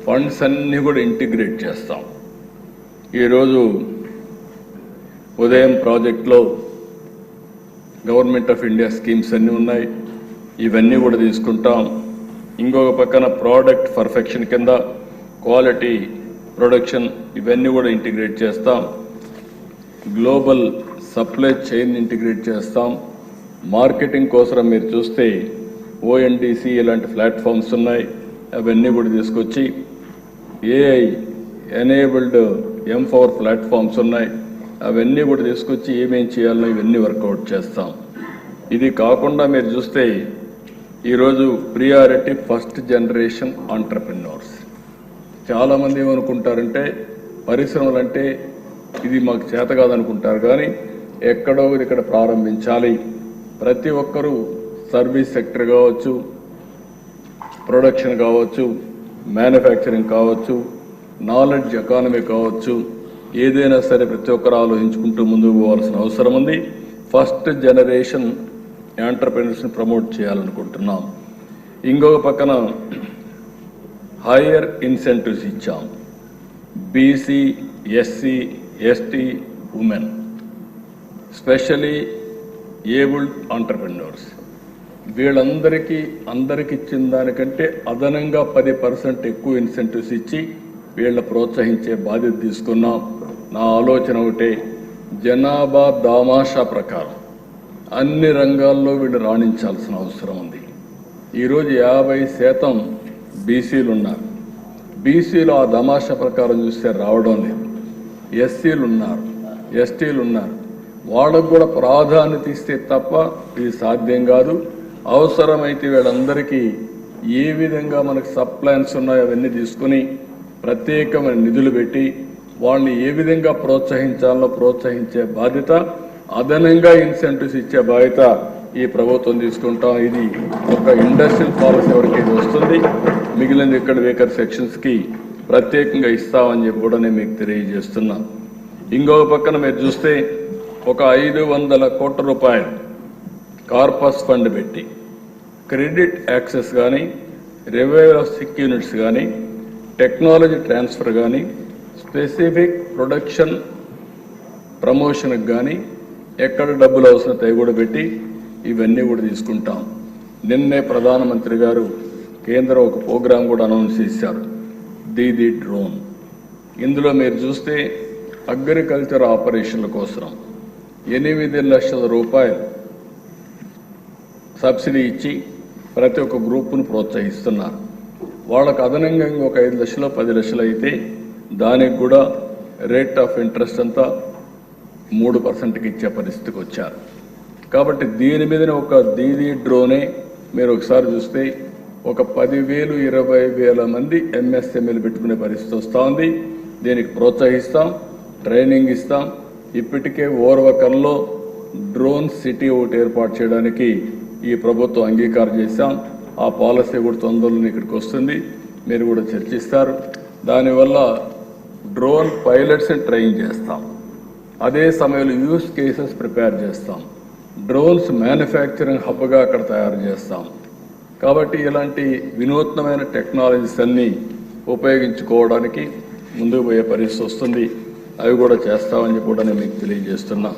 Funds అన్నీ కూడా integrate చేస్తాం. ఈరోజు ఉదయం ప్రాజెక్ట్లో గవర్నమెంట్ ఆఫ్ ఇండియా స్కీమ్స్ అన్నీ ఉన్నాయి, ఇవన్నీ కూడా తీసుకుంటాం. ఇంకొక పక్కన ప్రోడక్ట్ పర్ఫెక్షన్ కింద క్వాలిటీ ప్రొడక్షన్ ఇవన్నీ కూడా ఇంటిగ్రేట్ చేస్తాం. గ్లోబల్ సప్లై చైన్ ఇంటిగ్రేట్ చేస్తాం. మార్కెటింగ్ కోసం మీరు చూస్తే ONDC ఇలాంటి ప్లాట్ఫామ్స్ ఉన్నాయి, అవన్నీ కూడా తీసుకొచ్చి AI ఎనేబుల్డ్ M4 ప్లాట్ఫామ్స్ ఉన్నాయి, అవన్నీ కూడా తీసుకొచ్చి ఏమేం చేయాలో ఇవన్నీ వర్కౌట్ చేస్తాం. ఇది కాకుండా మీరు చూస్తే ఈరోజు ప్రియారిటీ ఫస్ట్ జనరేషన్ ఆంటర్ప్రెన్యూర్స్. చాలామంది ఏమనుకుంటారంటే పరిశ్రమలు అంటే ఇది మాకు చేత కాదనుకుంటారు, కానీ ఎక్కడో ఇక్కడ ప్రారంభించాలి. ప్రతి ఒక్కరూ సర్వీస్ సెక్టర్ కావచ్చు, ప్రొడక్షన్ కావచ్చు, మ్యానుఫ్యాక్చరింగ్ కావచ్చు, నాలెడ్జ్ ఎకానమీ కావచ్చు, ఏదైనా సరే ప్రతి ఒక్కరు ఆలోచించుకుంటూ ముందుకు పోవాల్సిన అవసరం ఉంది. ఫస్ట్ జనరేషన్ ఎంటర్‌ప్రెన్యూర్స్ని ప్రమోట్ చేయాలనుకుంటున్నాం. ఇంకొక పక్కన హైయర్ ఇన్సెంటివ్స్ ఇచ్చాం. BC, SC, ST, women, especially abled entrepreneurs, వీళ్ళందరికీ ఇచ్చిన దానికంటే అదనంగా 10% ఎక్కువ ఇన్సెంటివ్స్ ఇచ్చి వీళ్ళ ప్రోత్సహించే బాధ్యత తీసుకున్నాం. నా ఆలోచన ఒకటే, జనాభా దామాషా ప్రకారం అన్ని రంగాల్లో వీళ్ళు రాణించాల్సిన అవసరం ఉంది. ఈరోజు 50% BCలు ఉన్నారు. BCలు ఆ దామాషా ప్రకారం చూస్తే రావడం లేదు. SCలు ఉన్నారు, STలు ఉన్నారు. వాళ్ళకు కూడా ప్రాధాన్యత ఇస్తే తప్ప ఇది సాధ్యం కాదు. అవసరమైతే వీళ్ళందరికీ ఏ విధంగా మనకు సప్లైన్స్ ఉన్నాయో అవన్నీ తీసుకుని ప్రత్యేకమైన నిధులు పెట్టి వాళ్ళని ఏ విధంగా ప్రోత్సహించాలో ప్రోత్సహించే బాధ్యత, అదనంగా ఇన్సెంటివ్స్ ఇచ్చే బాధ్యత ఈ ప్రభుత్వం తీసుకుంటాం. ఇది ఒక ఇండస్ట్రియల్ పాలసీ వరకు ఇది వస్తుంది. మిగిలిన ఇక్కడ వేకర్ సెక్షన్స్కి ప్రత్యేకంగా ఇస్తామని చెప్పి కూడా నేను మీకు తెలియజేస్తున్నా. ఇంకొక పక్కన మీరు చూస్తే ఒక 500 కోట్ల రూపాయలు కార్పస్ ఫండ్ పెట్టి క్రెడిట్ యాక్సెస్ కానీ, రివైవల్ ఆఫ్ సిక్ యూనిట్స్ కానీ, టెక్నాలజీ ట్రాన్స్ఫర్ కానీ, స్పెసిఫిక్ ప్రొడక్షన్ ప్రమోషన్కి కానీ ఎక్కడ డబ్బులు అవసరం అవి కూడా పెట్టి ఇవన్నీ కూడా తీసుకుంటాం. నిన్నే ప్రధానమంత్రి గారు కేంద్రం ఒక ప్రోగ్రాం కూడా అనౌన్స్ చేశారు, దీదీ డ్రోన్. ఇందులో మీరు చూస్తే అగ్రికల్చర్ ఆపరేషన్ల కోసం 8 లక్షల రూపాయలు సబ్సిడీ ఇచ్చి ప్రతి ఒక్క గ్రూపును ప్రోత్సహిస్తున్నారు. వాళ్ళకు అదనంగా ఒక 5 లక్షలు 10 లక్షలు అయితే దానికి కూడా రేట్ ఆఫ్ ఇంట్రెస్ట్ అంతా 3%కి ఇచ్చే పరిస్థితికి వచ్చారు. కాబట్టి దీని మీదనే ఒక దీదీ డ్రోనే మీరు ఒకసారి చూస్తే ఒక 10,000 20,000 మంది MSMEలు పెట్టుకునే పరిస్థితి వస్తూ ఉంది. దీనికి ప్రోత్సహిస్తాం, ట్రైనింగ్ ఇస్తాం. ఇప్పటికే ఓర్వకల్లో డ్రోన్ సిటీ ఒకటి ఏర్పాటు చేయడానికి ఈ ప్రభుత్వం అంగీకారం చేశాం. ఆ పాలసీ కూడా తొందరలో ఇక్కడికి వస్తుంది, మీరు కూడా చర్చిస్తారు. దానివల్ల డ్రోన్ పైలట్స్ని ట్రైన్ చేస్తాం, అదే సమయంలో యూస్ కేసెస్ ప్రిపేర్ చేస్తాం, డ్రోన్స్ మ్యానుఫ్యాక్చరింగ్ హబ్గా అక్కడ తయారు చేస్తాం. కాబట్టి ఇలాంటి వినూత్నమైన టెక్నాలజీస్ అన్నీ ఉపయోగించుకోవడానికి ముందుకు పోయే పరిస్థితి వస్తుంది. అవి కూడా చేస్తామని కూడా నేను మీకు తెలియజేస్తున్నా.